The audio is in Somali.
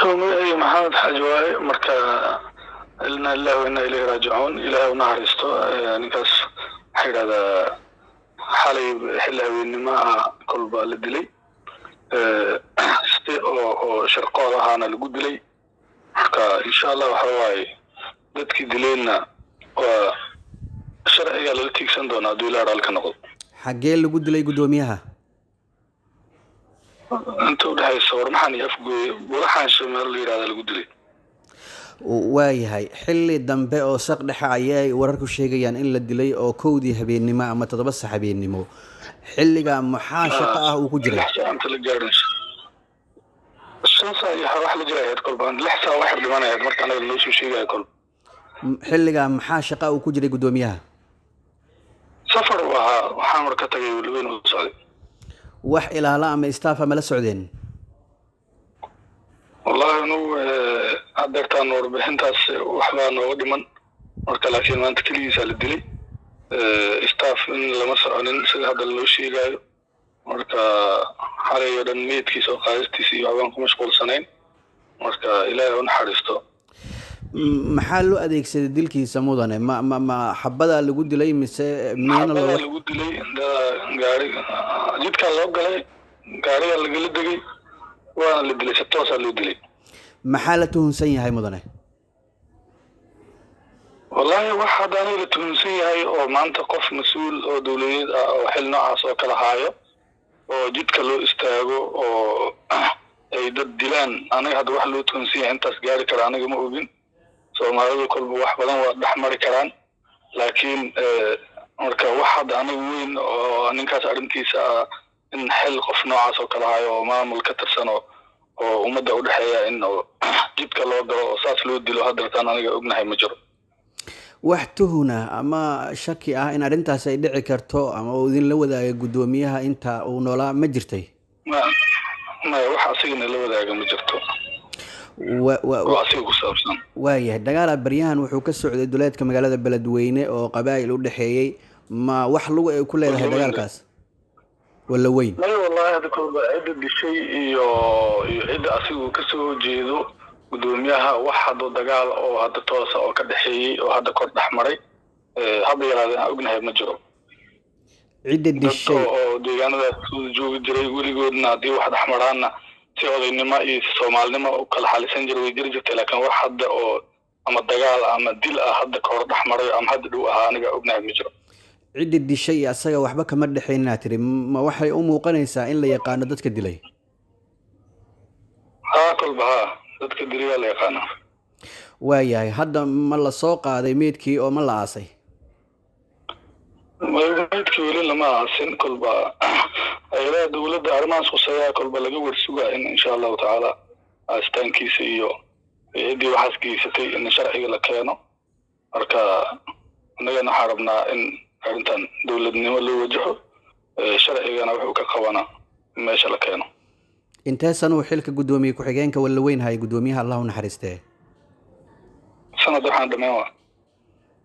يوم أي محمد حجواي مركا إلنا الله وإنا إليه راجعون إله ونهر يستو يعني كاس حيل هذا حالي حلا وإني ما كل بالدلي استي أو شرقة هانا الجدلي مركا إن شاء الله حواي dadkii dilayna waa sharciga la tiigsan doonaa dowladda halka noqdo xagee lagu dilay gudoomiyaha inta u dhaxayso warmaxan iyo afgooy buraxan shameer la yiraahdo lagu dilay waayahay xilli dambe oo saq dhexe ayay wararku sheegayaan in la dilay oo kowdii habeenimo ama 7 sax habeenimo xilliga maxaa shaqo ah uu ku jiray inta la gaarin shansa iyo wax la jiray kolbaan 6 saac wax dhimanaya marka anaga loo soo sheegay kol xilliga maxaa shaqo uu ku jiray gudoomiyaha safar waxaan marka tagay waliba u socday wax ilaala ama staff ama la socdeen wallahi inuu adeertaan warbixintaas waxba noo dhiman marka laakiin maanta kaligiisa la dilay staff in lama soconin sida hadda loo sheegayo marka xalay oo dhan meedkiisa oo qaadistiisa iyo waxaan ku mashquulsanayn marka ilaahay u naxariisto maxaa loo adeegsaday dilkiisa mudane ma xabada lagu dilay mise meena lagu dilay gaari jidka loo galay gaariga laga degay waa la dilay si toos ah loo dilay maxaa la tuhunsan yahay mudane wallahi waxa hadaan la tuhunsan yahay oo maanta qof mas'uul oo dawladeed ah oo xil noocaas oo kala haayo oo jidka loo istaago oo ay dad dilaan anaga hadda wax loo tuhunsan yahay intaas gaari kara anaga ma ogin Soomaalidu kolba wax badan waa dhaxmari karaan laakiin marka wax hadda anaga weyn oo ninkaas arintiisa in xil qof noocaas oo kala hayo oo maamul ka tirsan oo ummadda u dhaxeeya in jidka loo galo oo saas loo dilo hadda taan aniga ognahay ma jiro wax tuhuna ama shaki ah in arintaas ay dhici karto ama uu idin la wadaago gudoomiyaha inta uu noolaa ma jirtay ma wax asigna la wadaago ma jirto waayahay dagaal baryahan wuxuu ka socday duleedka magaalada Beledweyne oo qabaa'il u dhaxeeyay ma wax lagu ay ku leedahay dagaalkaas wala weyn wallahi hada kolba cid dishay iyo cid asigu ka soo jeedo gudoomiyaha wax hada dagaal oo hada toos oo ka dhaxeeyay oo hada kor dhaxmaray hada yaraadeen ognahay ma jiro cid dishay oo deegaanada joogi jiray weligoodna hadii wax dhaxmaraana si odaynimo iyo Soomaalnimo oo kala xalisan jiray way jiri jirtay laakiin wax hadda oo ama dagaal ama dil ah hadda kor dhaxmaray ama hadda dhow ah aniga ognahay ma jiro cid dishay asaga waxba kama dhaxeynaa tiri ma waxay u muuqanaysaa in la yaqaan dadka dilay kolba dadka dilay la yaqaan waayahay hadda ma la soo qaaday meedkii oo ma la aasay meedkii weli lama aasin kolba ayada dawladda arrimahaas khusaya kolba laga warsugaa in insha Allah taala aastaankiisa iyo eedii waxaas geysatay in sharciga la keeno marka anagana xarabnaa in arintan dawladnimo loo wajaho sharcigana wuxuu ka qabana meesha la keeno intee sano xilka gudoomiye ku xigeenka wala weyn hay gudoomiyaha Allah u naxariistay sanad waxaan dhameeyay